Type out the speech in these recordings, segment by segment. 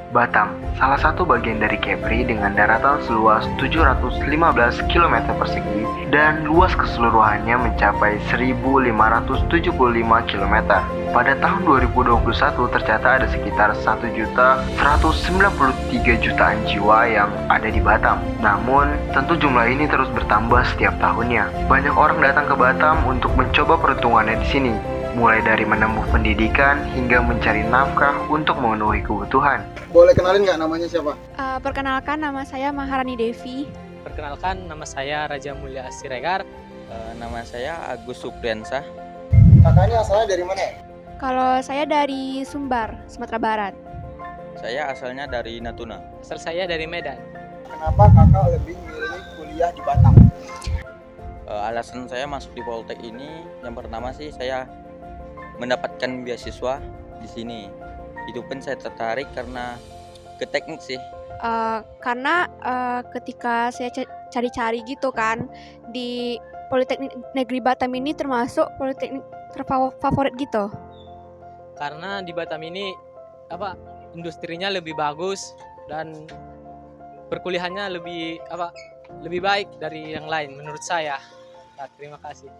Batam, salah satu bagian dari Kepri dengan daratan seluas 715 km persegi dan luas keseluruhannya mencapai 1.575 km. Pada tahun 2021 tercatat ada sekitar 1.193 jutaan jiwa yang ada di Batam. Namun, tentu jumlah ini terus bertambah setiap tahunnya. Banyak orang datang ke Batam untuk mencoba peruntungannya di sini, mulai dari menempuh pendidikan hingga mencari nafkah untuk memenuhi kebutuhan. Boleh kenalin nggak namanya siapa? Perkenalkan, nama saya Maharani Devi. Perkenalkan, nama saya Raja Mulia Siregar. Nama saya Agus Supriyansah. Kakaknya asalnya dari mana? Kalau saya dari Sumbar, Sumatera Barat. Saya asalnya dari Natuna. Asal saya dari Medan. Kenapa kakak lebih milih kuliah di Batam? Alasan saya masuk di Poltek ini, yang pertama sih saya mendapatkan beasiswa di sini. Itu pun saya tertarik karena ke teknik sih. Karena ketika saya cari-cari gitu kan, di Politeknik Negeri Batam ini termasuk politeknik terfavorit gitu. Karena di Batam ini industrinya lebih bagus dan perkuliahannya lebih baik dari yang lain menurut saya. Nah, terima kasih.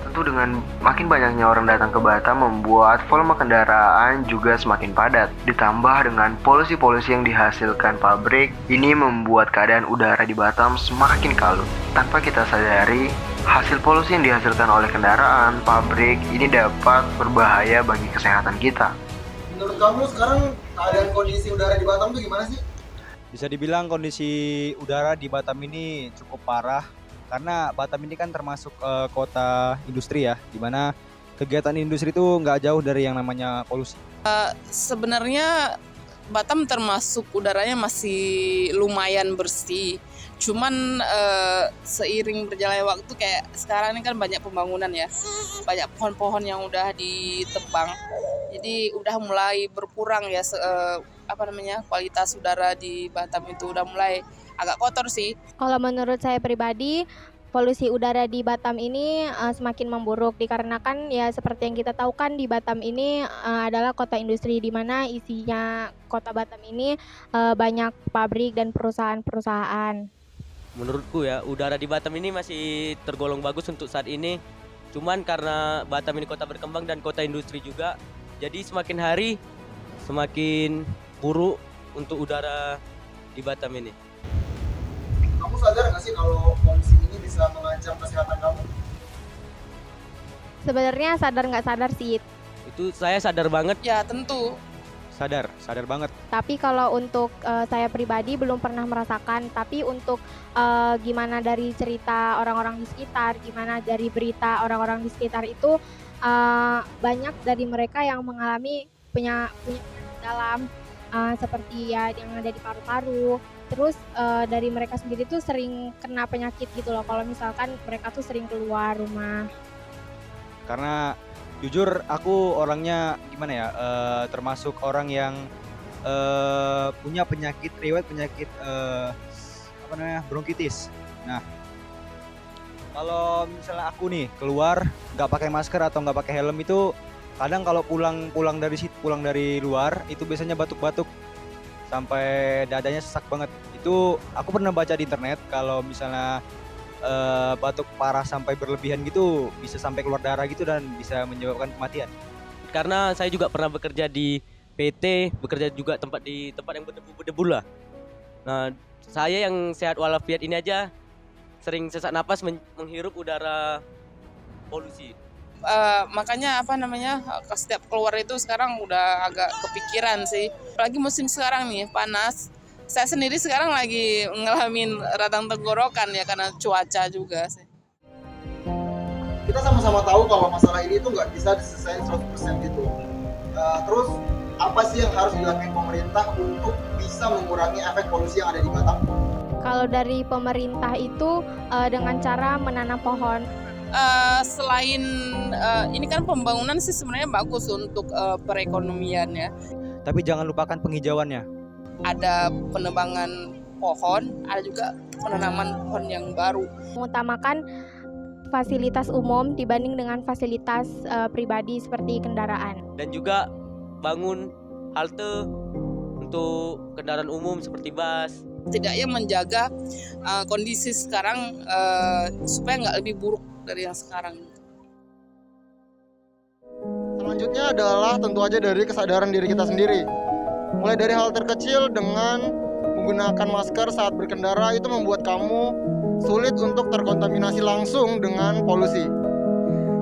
Tentu dengan makin banyaknya orang datang ke Batam membuat volume kendaraan juga semakin padat. Ditambah dengan polusi-polusi yang dihasilkan pabrik, ini membuat keadaan udara di Batam semakin kalut. Tanpa kita sadari, hasil polusi yang dihasilkan oleh kendaraan, pabrik, ini dapat berbahaya bagi kesehatan kita. Menurut kamu sekarang keadaan kondisi udara di Batam tuh gimana sih? Bisa dibilang kondisi udara di Batam ini cukup parah karena Batam ini kan termasuk kota industri ya, di mana kegiatan industri itu nggak jauh dari yang namanya polusi. Sebenarnya Batam termasuk udaranya masih lumayan bersih. Cuman seiring berjalannya waktu kayak sekarang ini kan banyak pembangunan ya, banyak pohon-pohon yang udah ditebang. Jadi udah mulai berkurang ya kualitas udara di Batam itu udah mulai agak kotor sih. Kalau menurut saya pribadi, polusi udara di Batam ini semakin memburuk dikarenakan ya seperti yang kita tahu kan di Batam ini adalah kota industri di mana isinya kota Batam ini banyak pabrik dan perusahaan-perusahaan. Menurutku ya, udara di Batam ini masih tergolong bagus untuk saat ini. Cuman karena Batam ini kota berkembang dan kota industri juga, jadi semakin hari semakin buruk untuk udara di Batam ini. Kamu sadar nggak sih kalau kondisi ini bisa mengancam kesehatan kamu? Sebenarnya sadar nggak sadar sih, Itu saya sadar banget. Ya tentu. Sadar banget. tapi kalau untuk saya pribadi belum pernah merasakan. Tapi untuk gimana dari cerita orang-orang di sekitar, gimana dari berita orang-orang di sekitar itu banyak dari mereka yang mengalami penyakit dalam seperti ya yang ada di paru-paru. Terus dari mereka sendiri tuh sering kena penyakit gitu loh kalau misalkan mereka tuh sering keluar rumah. Karena jujur aku orangnya gimana ya, termasuk orang yang punya riwayat penyakit bronkitis. Nah, kalau misalnya aku nih keluar nggak pakai masker atau nggak pakai helm itu kadang kalau pulang dari luar itu biasanya batuk-batuk sampai dadanya sesak banget. Itu aku pernah baca di internet kalau misalnya batuk parah sampai berlebihan gitu bisa sampai keluar darah gitu dan bisa menyebabkan kematian. Karena saya juga pernah bekerja di PT, bekerja juga di tempat yang berdebu-debu lah. Nah, saya yang sehat walafiat ini aja sering sesak napas menghirup udara polusi. Makanya setiap keluar itu sekarang udah agak kepikiran sih. Apalagi musim sekarang nih panas. Saya sendiri sekarang lagi ngalamin radang tenggorokan ya karena cuaca juga sih. Kita sama-sama tahu kalau masalah ini tuh nggak bisa diselesaikan 100% gitu. Terus apa sih yang harus dilakukan pemerintah untuk bisa mengurangi efek polusi yang ada di Batam? Kalau dari pemerintah itu dengan cara menanam pohon. Selain ini kan pembangunan sih sebenarnya bagus untuk perekonomian ya. Tapi jangan lupakan penghijauannya. Ada penebangan pohon, ada juga penanaman pohon yang baru. Mengutamakan fasilitas umum dibanding dengan fasilitas pribadi seperti kendaraan. Dan juga bangun halte untuk kendaraan umum seperti bus. Setidaknya menjaga kondisi sekarang supaya nggak lebih buruk dari yang sekarang. Selanjutnya adalah tentu aja dari kesadaran diri kita sendiri. Mulai dari hal terkecil dengan menggunakan masker saat berkendara itu membuat kamu sulit untuk terkontaminasi langsung dengan polusi.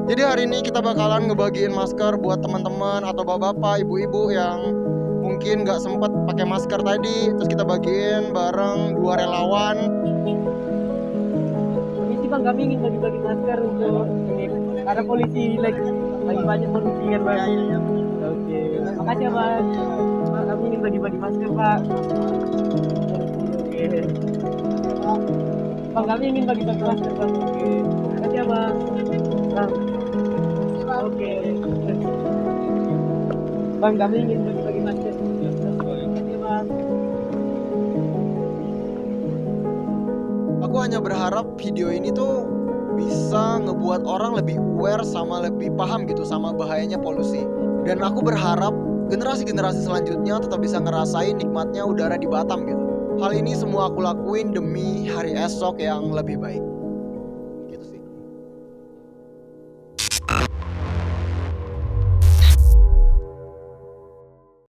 Jadi hari ini kita bakalan ngebagiin masker buat teman-teman atau bapak-bapak, ibu-ibu yang mungkin nggak sempat pakai masker tadi. Terus kita bagiin bareng 2 relawan. Polisi bang, kami ingin bagi-bagi masker untuk ini. Karena polisi lagi banyak polusi kan bang. Oke, makasih ya bang. Pak, kami ingin bagi-bagi masker pak. Oke. Bang, kami ingin bagi-bagi masker bang. Oke, makasih ya bang. Bang. Oke. Bang, kami ingin bagi-bagi masker. Makasih ya bang. Aku hanya berharap video ini tuh bisa ngebuat orang lebih aware sama lebih paham gitu sama bahayanya polusi. Dan aku berharap generasi-generasi selanjutnya tetap bisa ngerasain nikmatnya udara di Batam gitu. Hal ini semua aku lakuin demi hari esok yang lebih baik.